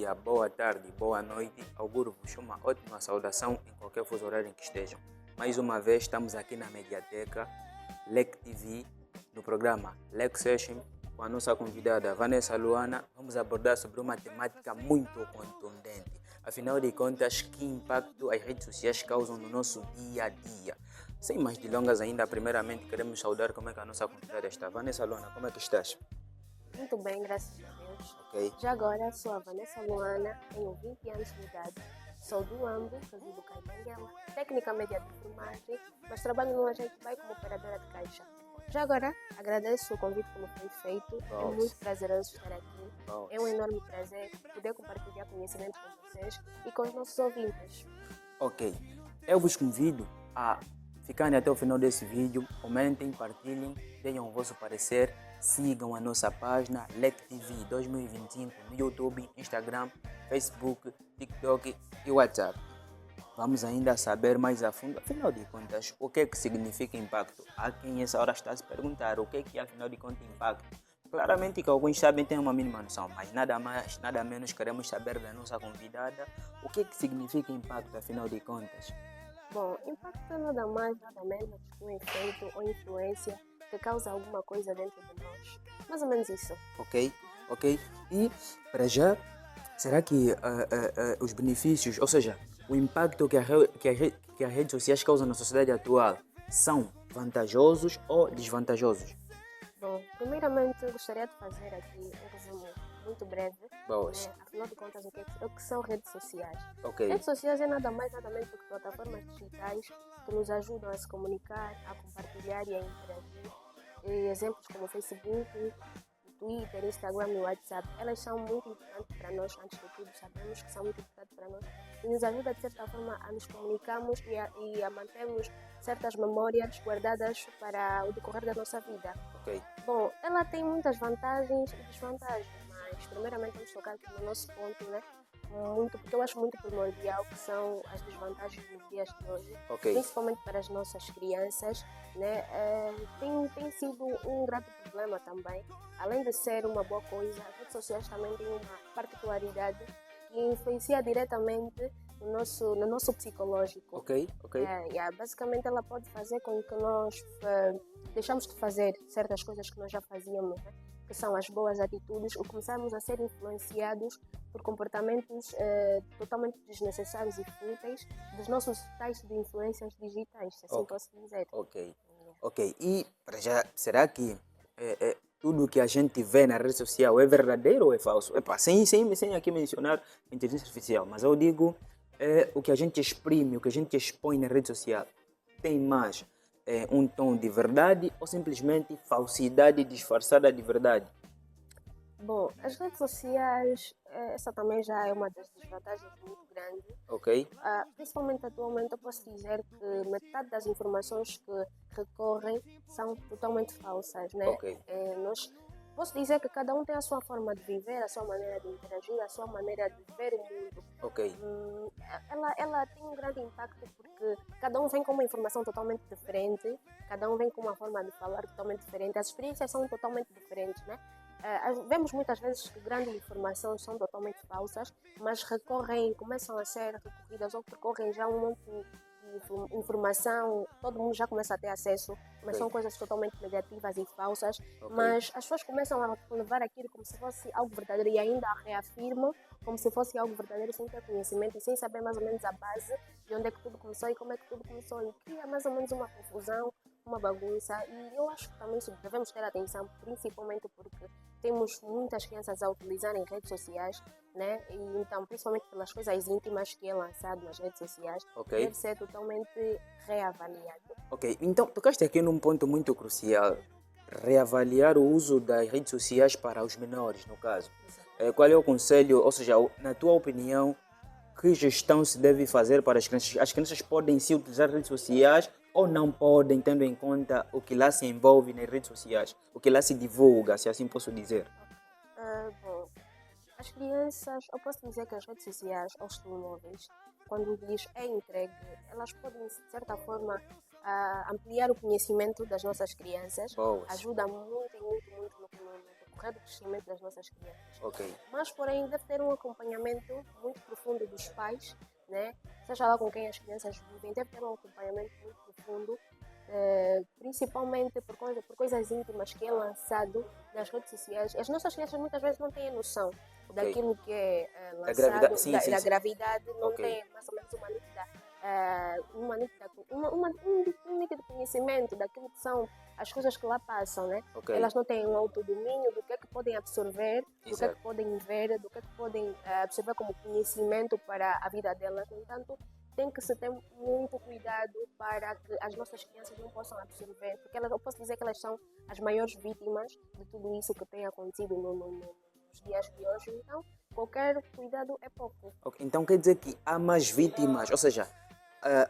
dia, boa tarde, boa noite. Auguro-vos uma ótima saudação em qualquer fuso horário em que estejam. Mais uma vez estamos aqui na Mediateca LEC TV, no programa LEC Session, com a nossa convidada Vanessa Luana. Vamos abordar sobre uma temática muito contundente. Afinal de contas, que impacto as redes sociais causam no nosso dia a dia? Sem mais delongas ainda, primeiramente queremos saudar como é que a nossa convidada está. Vanessa Luana, como é que estás? Muito bem, graças a Deus. Ok. Já agora sou a Vanessa Luana, tenho 20 anos de idade, sou do AMBO, resido cá em Benguela, técnica média de enfermagem, mas trabalho no agente BAE como operadora de caixa. Já agora, agradeço o convite que me foi feito, é muito prazeroso estar aqui, é um enorme prazer poder compartilhar conhecimento com vocês e com os nossos ouvintes. Ok, eu vos convido a ficarem até o final desse vídeo, comentem, partilhem, deem o vosso parecer, sigam a nossa página LEC TV 2025 no YouTube, Instagram, Facebook, TikTok e WhatsApp. Vamos ainda saber mais a fundo, afinal de contas, o que é que significa impacto? Há quem essa hora está a se perguntar o que é que afinal de contas impacto. Claramente que alguns sabem, têm uma mínima noção, mas nada mais, nada menos queremos saber da nossa convidada o que é que significa impacto afinal de contas. Bom, impacto é nada mais, nada menos que um efeito ou influência que causa alguma coisa dentro de nós. Mais ou menos isso. Ok. E, para já, será que os benefícios, ou seja, o impacto que as redes sociais causam na sociedade atual são vantajosos ou desvantajosos? Bom, primeiramente eu gostaria de fazer aqui um resumo muito breve. Boas. Afinal de contas, o que são redes sociais? Ok. Redes sociais é nada mais, nada menos do que plataformas digitais que nos ajudam a se comunicar, a compartilhar e a interagir. Exemplos como o Facebook, Twitter, Instagram e WhatsApp, elas são muito importantes para nós, antes de tudo, sabemos que são muito importantes para nós e nos ajuda de certa forma a nos comunicarmos e a mantermos certas memórias guardadas para o decorrer da nossa vida. Ok. Bom, ela tem muitas vantagens e desvantagens, mas primeiramente vamos tocar aqui no nosso ponto, né? Porque eu acho muito primordial que são as desvantagens nos dias de hoje, Ok. principalmente para as nossas crianças, né? Tem sido um grande problema também. Além de ser uma boa coisa, as redes sociais também têm uma particularidade que influencia diretamente no nosso psicológico. Ok. Basicamente ela pode fazer com que nós deixamos de fazer certas coisas que nós já fazíamos, né? Que são as boas atitudes, ou começarmos a ser influenciados por comportamentos totalmente desnecessários e fúteis dos nossos tais de influências digitais, se assim posso dizer. Ok. E, para já, será que tudo que a gente vê na rede social é verdadeiro ou é falso? Epa, sem aqui mencionar inteligência artificial, mas eu digo o que a gente exprime, o que a gente expõe na rede social tem mais um tom de verdade ou simplesmente falsidade disfarçada de verdade? Bom, as redes sociais, essa também já é uma das desvantagens muito grande. Ok. Principalmente atualmente eu posso dizer que metade das informações que recorrem são totalmente falsas, né? Ok. Posso dizer que cada um tem a sua forma de viver, a sua maneira de interagir, a sua maneira de ver o mundo. Ok. Ela tem um grande impacto porque cada um vem com uma informação totalmente diferente, cada um vem com uma forma de falar totalmente diferente, as experiências são totalmente diferentes, né? Vemos muitas vezes que grandes informações são totalmente falsas, mas começam a ser recorridas ou recorrem já um monte de informação, todo mundo já começa a ter acesso, mas são coisas totalmente negativas e falsas, mas as pessoas começam a levar aquilo como se fosse algo verdadeiro e ainda reafirmam como se fosse algo verdadeiro sem ter conhecimento e sem saber mais ou menos a base de onde é que tudo começou e como é que tudo começou, e cria mais ou menos uma confusão, uma bagunça, e eu acho que também devemos ter atenção, principalmente porque temos muitas crianças a utilizarem redes sociais, né? E então, principalmente pelas coisas íntimas que é lançado nas redes sociais, deve ser totalmente reavaliado. Ok, então tocaste aqui num ponto muito crucial, reavaliar o uso das redes sociais para os menores, no caso. Qual é o conselho, ou seja, na tua opinião, que gestão se deve fazer para as crianças? As crianças podem se utilizar redes sociais ou não podem, tendo em conta o que lá se envolve nas redes sociais, o que lá se divulga, se assim posso dizer? Bom, as crianças, eu posso dizer que as redes sociais aos telemóveis, quando lhes é entregue, elas podem, de certa forma, ampliar o conhecimento das nossas crianças. Boas. Ajuda muito no correto crescimento das nossas crianças. Ok. Mas, porém, deve ter um acompanhamento muito profundo dos pais, né? Seja lá com quem as crianças vivem, deve ter um acompanhamento muito profundo, principalmente por coisas íntimas que é lançado nas redes sociais. As nossas crianças muitas vezes não têm noção daquilo que é Da gravidade, lançado, sim, da sim, sim. gravidade, não Ok. tem mais ou menos um nítido conhecimento daquilo que são as coisas que lá passam, né? Ok. Elas não têm um autodomínio do que é que podem absorver, do que é Exato. que podem ver, do que é que podem absorver como conhecimento para a vida delas. No entanto, tem que se ter muito cuidado para que as nossas crianças não possam absorver, porque eu posso dizer que elas são as maiores vítimas de tudo isso que tem acontecido nos dias de hoje. Então, qualquer cuidado é pouco. Ok, então quer dizer que há mais vítimas, ou seja,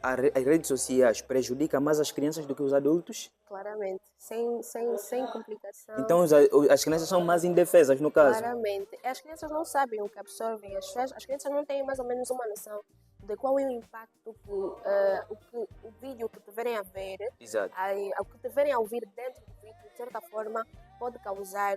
as redes sociais prejudicam mais as crianças do que os adultos? Claramente, sem complicação. Então as crianças são mais indefesas, no caso? Claramente. As crianças não sabem o que absorvem, as crianças não têm mais ou menos uma noção de qual é o impacto que o vídeo que tiverem a ver, Exato. o que tiverem a ouvir dentro do vídeo, de certa forma, pode causar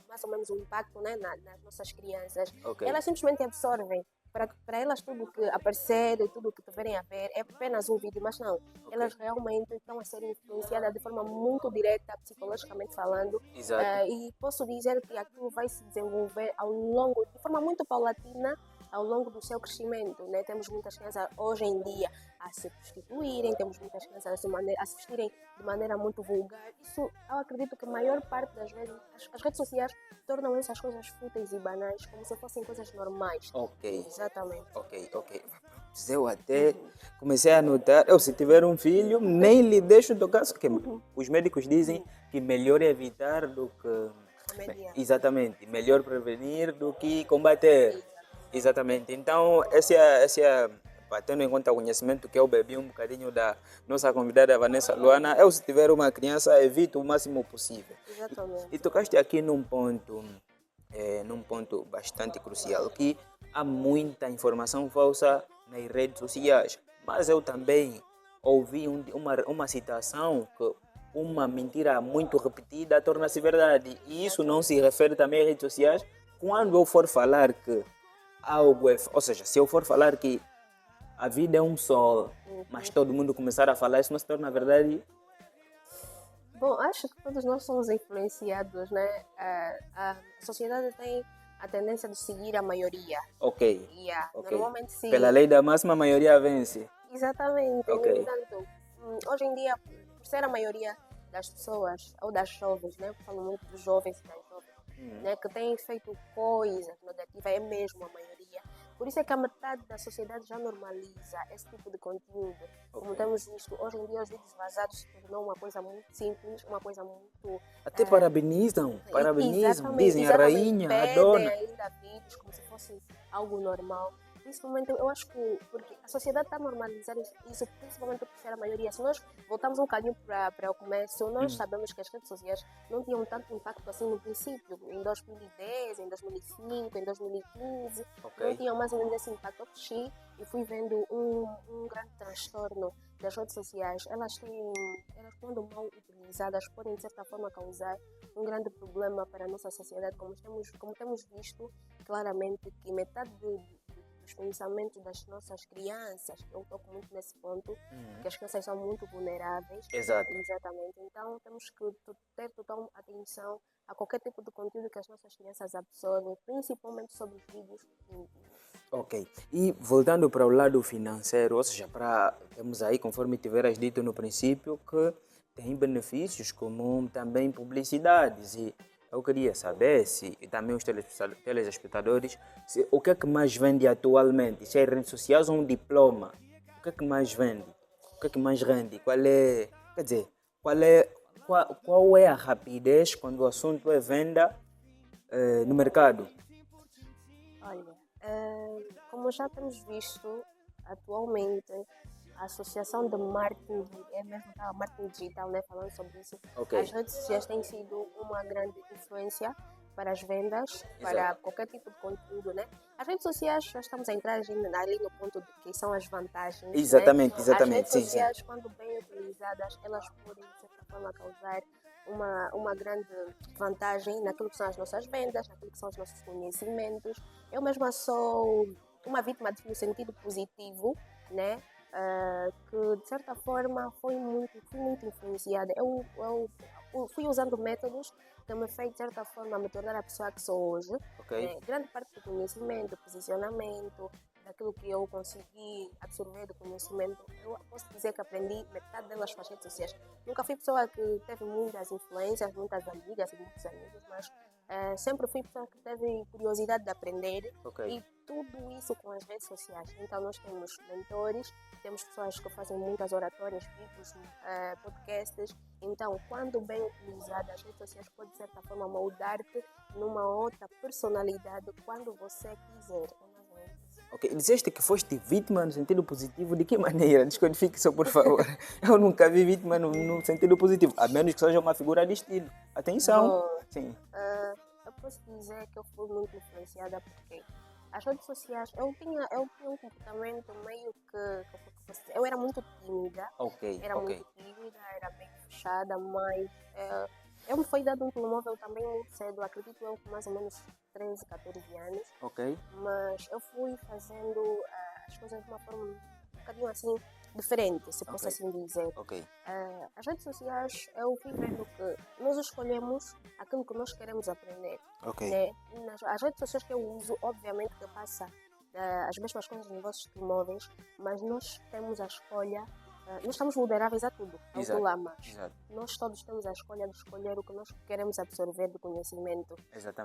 mais ou menos um impacto, né, nas nossas crianças. Ok. Elas simplesmente absorvem. Para elas, tudo que aparecer, tudo que tiverem a ver, é apenas um vídeo, mas não. Elas realmente estão a ser influenciadas de forma muito direta, psicologicamente falando. Exato. E posso dizer que aquilo vai se desenvolver de forma muito paulatina, ao longo do seu crescimento, né? Temos muitas crianças hoje em dia a se prostituírem, temos muitas crianças a se vestirem de maneira muito vulgar. Isso, eu acredito que a maior parte das vezes as redes sociais tornam essas coisas fúteis e banais como se fossem coisas normais. Ok. Exatamente. Ok. Eu até comecei a notar, se tiver um filho, nem lhe deixo tocar, porque os médicos dizem que melhor evitar do que... Remediar. Exatamente, melhor prevenir do que combater. Exatamente, então esse é tendo em conta o conhecimento que eu bebi um bocadinho da nossa convidada Vanessa Luana, se tiver uma criança, evito o máximo possível. Exatamente. E tocaste aqui num ponto bastante crucial, que há muita informação falsa nas redes sociais, mas eu também ouvi uma citação que uma mentira muito repetida torna-se verdade, e isso não se refere também às redes sociais. Quando eu for falar que algo ou seja, se eu for falar que a vida é um sol, mas todo mundo começar a falar, isso não se torna verdade? Bom, acho que todos nós somos influenciados, né? A sociedade tem a tendência de seguir a maioria. Ok. Normalmente sim. Pela lei da máxima, a maioria vence. Exatamente. Ok. No entanto, hoje em dia, por ser a maioria das pessoas, ou das jovens, né? Eu falo muito dos jovens e das jovens, né? Que têm feito coisas negativas, é mesmo a maioria. Por isso é que a metade da sociedade já normaliza esse tipo de conteúdo. Como temos visto, hoje em dia os vídeos vazados se tornou uma coisa muito simples, uma coisa muito... Até parabenizam, dizem a rainha, a pedem dona. ainda vídeos como se fosse algo normal. Principalmente, eu acho que porque a sociedade está a normalizar isso, principalmente por ser a maioria. Se nós voltamos um bocadinho para o começo, nós sabemos que as redes sociais não tinham tanto impacto assim no princípio. Em 2010, em 2005, em 2015, não tinham mais ou menos esse impacto. Eu cresci e fui vendo um grande transtorno das redes sociais. Elas quando mal utilizadas, podem de certa forma causar um grande problema para a nossa sociedade, como temos visto claramente que metade dos pensamentos das nossas crianças, eu toco muito nesse ponto, que as crianças são muito vulneráveis. Exato. Exatamente. Então temos que ter total atenção a qualquer tipo de conteúdo que as nossas crianças absorvem, principalmente sobre os vídeos íntimos. Ok. E voltando para o lado financeiro, ou seja, temos aí, conforme tiveras dito no princípio, que tem benefícios como também publicidades. E eu queria saber e também os telespectadores, o que é que mais vende atualmente? Se é redes sociais ou um diploma? O que é que mais vende? O que é que mais rende? Quer dizer, qual é a rapidez quando o assunto é venda no mercado? Olha, como já temos visto atualmente, a Associação de Marketing, marketing digital, né, falando sobre isso, Ok. as redes sociais têm sido uma grande influência para as vendas, para qualquer tipo de conteúdo, né? As redes sociais, já estamos a entrar ali no ponto de que são as vantagens, Exatamente, né? As exatamente, redes sim. sociais, quando bem utilizadas, elas podem, de certa forma, causar uma grande vantagem naquilo que são as nossas vendas, naquilo que são os nossos conhecimentos. Eu mesma sou uma vítima no sentido positivo, né? Que de certa forma fui muito influenciada. Eu fui usando métodos que me fez de certa forma me tornar a pessoa que sou hoje. Ok. Grande parte do conhecimento, posicionamento, daquilo que eu consegui absorver do conhecimento, eu posso dizer que aprendi metade delas com as redes sociais. Nunca fui pessoa que teve muitas influências, muitas amigas e muitos amigos, mas sempre fui pessoa que teve curiosidade de aprender e tudo isso com as redes sociais. Então nós temos mentores, temos pessoas que fazem muitas oratórias, vídeos, podcasts. Então, quando bem utilizadas, as redes sociais podem, de certa forma, moldar-te numa outra personalidade quando você quiser. Ok, disseste que foste vítima no sentido positivo, de que maneira? Descodifique só, por favor. Eu nunca vi vítima no sentido positivo, a menos que seja uma figura de estilo. Atenção. Bom, Sim. eu posso dizer que eu fui muito influenciada porque as redes sociais, eu tinha um comportamento meio que eu era muito tímida. Muito tímida, era bem fechada, mas eu me fui dado um telemóvel também muito cedo, acredito eu, com mais ou menos 13, 14 anos. Mas eu fui fazendo as coisas de uma forma um bocadinho assim diferente, se posso assim dizer. As redes sociais, eu fui vendo que nós escolhemos aquilo que nós queremos aprender. Né? As redes sociais que eu uso, obviamente que passa as mesmas coisas nos vossos telemóveis, mas nós temos a escolha. Nós estamos vulneráveis a tudo, ao lama. Nós todos temos a escolha de escolher o que nós queremos absorver do conhecimento.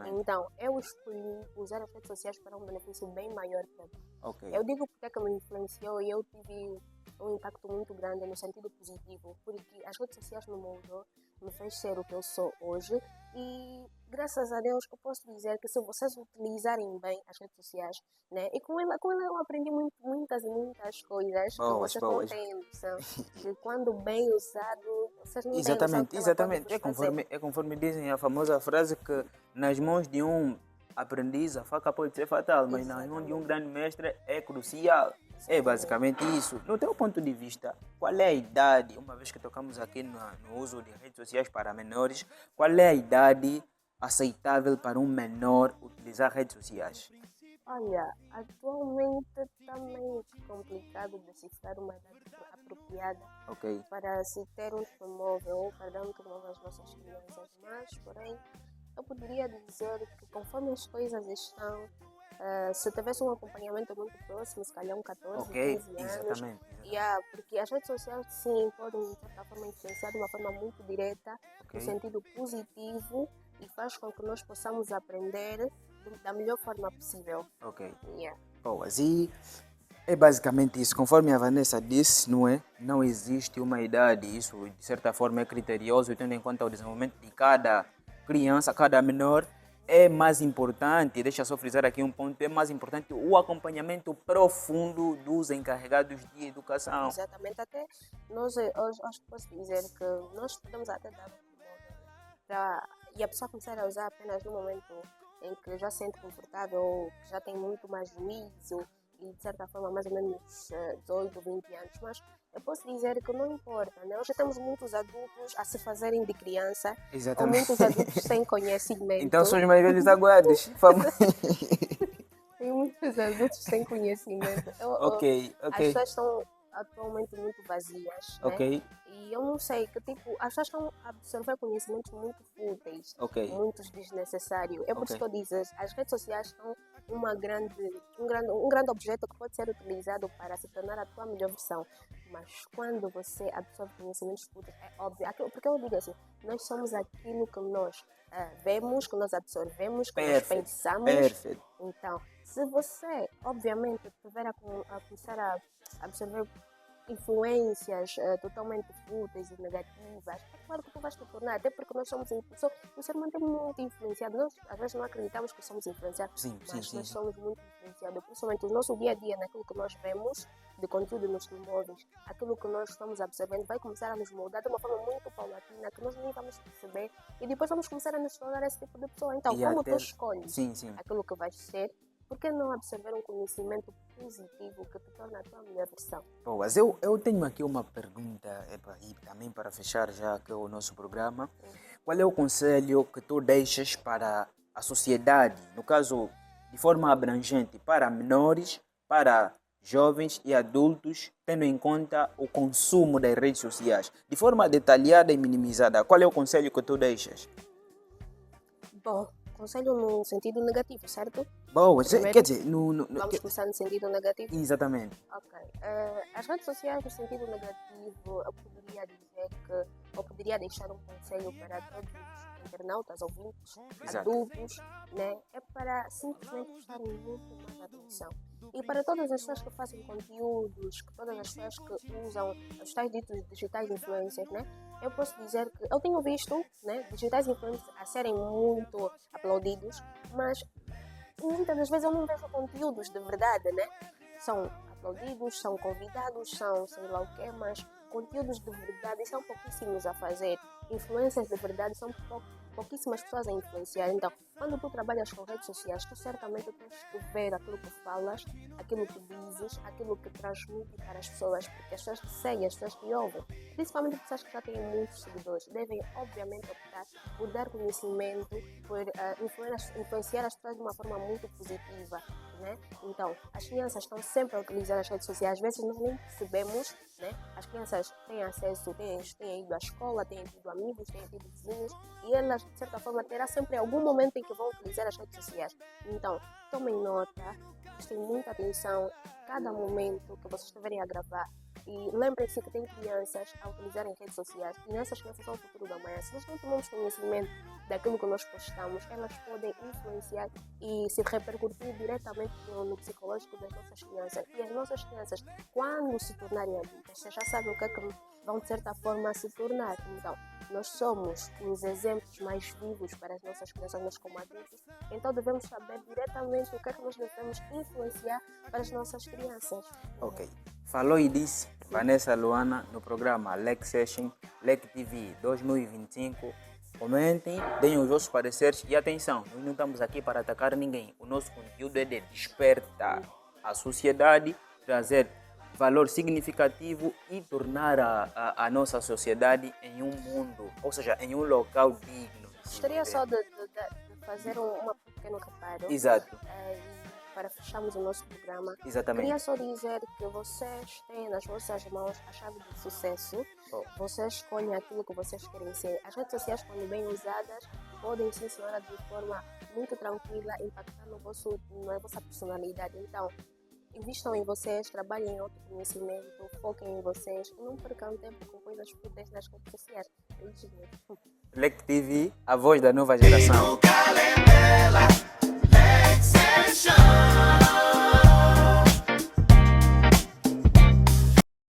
Então, eu escolhi usar as redes sociais para um benefício bem maior para mim. Eu digo porque é que me influenciou e eu tive um impacto muito grande no sentido positivo, porque as redes sociais me moldou, me fez ser o que eu sou hoje e graças a Deus eu posso dizer que se vocês utilizarem bem as redes sociais, né, e com ela eu aprendi muitas coisas que vocês não têm noção, que quando bem usado vocês não têm noção do que ela pode vos fazer. É conforme dizem a famosa frase que nas mãos de um aprendiz a faca pode ser fatal, mas nas mãos de um grande mestre é crucial. É basicamente isso. No teu ponto de vista, qual é a idade, uma vez que tocamos aqui no uso de redes sociais para menores, qual é a idade aceitável para um menor utilizar redes sociais? Olha, atualmente está meio complicado decifrar uma idade apropriada para se ter um telemóvel ou para dar um telemóvel às nossas crianças, mas, porém, eu poderia dizer que conforme as coisas estão, se tivesse um acompanhamento muito próximo, se calhar 14, 15 anos, porque as redes sociais sim podem de certa forma influenciar de uma forma muito direta, no sentido positivo, e faz com que nós possamos aprender da melhor forma possível. Boas, e é basicamente isso. Conforme a Vanessa disse, não é? Não existe uma idade, isso de certa forma é criterioso, tendo em conta o desenvolvimento de cada criança, cada menor. É mais importante, deixa só frisar aqui um ponto, é mais importante o acompanhamento profundo dos encarregados de educação. Exatamente, até nós hoje posso dizer que nós podemos até dar e a pessoa começar a usar apenas no momento em que já se sente confortável ou que já tem muito mais juízo e de certa forma mais ou menos 18, 20 anos, mas eu posso dizer que não importa, né? Hoje temos muitos adultos a se fazerem de criança, ou muitos adultos sem conhecimento. Então são os mais velhos aguados. Tem muitos adultos sem conhecimento. As pessoas estão atualmente muito vazias, né? E eu não sei, que tipo, as pessoas estão a absorver conhecimentos muito fúteis, muito desnecessários. É por isso que eu digo, as redes sociais são um grande objeto que pode ser utilizado para se tornar a tua melhor versão. Mas quando você absorve conhecimentos fúteis, é óbvio, porque eu digo assim, nós somos aquilo que nós vemos, que nós absorvemos, que nós pensamos. Então, se você, obviamente, tiver a começar a absorver influências totalmente fúteis e negativas, é claro que tu vais te tornar, até porque nós somos o ser humano é muito influenciado. Nós às vezes não acreditamos que somos influenciados, mas nós somos muito influenciados, principalmente o nosso dia a dia, naquilo que nós vemos de conteúdo nos telemóveis, aquilo que nós estamos absorvendo vai começar a nos moldar de uma forma muito paulatina, que nós nem vamos vamos perceber e depois vamos começar a nos tornar esse tipo de pessoa. Então, E como até- tu escolhes Sim, sim. aquilo que vais ser, por que não absorver um conhecimento positivo que te torna a tua melhor versão? Boas, eu tenho aqui uma pergunta e também para fechar já aqui o nosso programa. Qual é o conselho que tu deixas para a sociedade, no caso de forma abrangente, para menores, para jovens e adultos, tendo em conta o consumo das redes sociais? De forma detalhada e minimizada, qual é o conselho que tu deixas? Bom, conselho no sentido negativo, certo? Boas, Primeiro, quer dizer, Vamos começar no sentido negativo? exatamente. Ok. As redes sociais, no sentido negativo, eu poderia dizer que, ou poderia deixar um conselho para todos os internautas, ouvintes, Exato. adultos, né? É para simplesmente prestarem muito mais atenção. E para todas as pessoas que fazem conteúdos, que todas as pessoas que usam os tais ditos digitais influencers, né? Eu posso dizer que eu tenho visto, né, digitais influencers a serem muito aplaudidos, mas muitas das vezes eu não vejo conteúdos de verdade, né? São aplaudidos, são convidados, são sei lá o quê, mas conteúdos de verdade são pouquíssimos a fazer. Influências de verdade são pouquíssimas pessoas a influenciar. Então, quando tu trabalhas com redes sociais, tu certamente tens que ver aquilo que falas, aquilo que dizes, aquilo que transmite para as pessoas, porque as pessoas que seguem, as pessoas que ouvem, principalmente pessoas que já têm muitos seguidores, devem obviamente optar por dar conhecimento, por influenciar as pessoas de uma forma muito positiva, né? Então, as crianças estão sempre a utilizar as redes sociais, às vezes nós nem percebemos, né? As crianças têm acesso, têm ido à escola, têm tido amigos, têm tido vizinhos, e elas, de certa forma, terá sempre algum momento em que vão utilizar as redes sociais. Então, tomem nota, prestem muita atenção a cada momento que vocês estiverem a gravar. E lembrem-se que tem crianças a utilizarem redes sociais. E essas crianças são o futuro da manhã. Se nós não tomamos conhecimento daquilo que nós postamos, elas podem influenciar e se repercutir diretamente no psicológico das nossas crianças. E as nossas crianças, quando se tornarem adultas, vocês já sabem o que é que vão, de certa forma, se tornar. Então, nós somos os exemplos mais vivos para as nossas crianças, nós como adultos. Então, devemos saber diretamente o que é que nós devemos influenciar para as nossas crianças. Ok. Falou e disse Vanessa Luana no programa Lec Session, Lec TV 2025. Comentem, deem os vossos pareceres e atenção, nós não estamos aqui para atacar ninguém. O nosso conteúdo é de despertar a sociedade, trazer valor significativo e tornar a nossa sociedade em um mundo, ou seja, em um local digno. Gostaria só de fazer um pequeno reparo. Exato. Para fecharmos o nosso programa, Exatamente. queria só dizer que vocês têm nas vossas mãos a chave do sucesso. Vocês escolhem aquilo que vocês querem ser. As redes sociais, quando bem usadas, podem sim, senhora, de forma muito tranquila, impactar na vossa personalidade. Então, invistam em vocês, trabalhem em autoconhecimento, foquem em vocês e não percam tempo com coisas fúteis nas redes sociais. Lec TV, a voz da nova geração.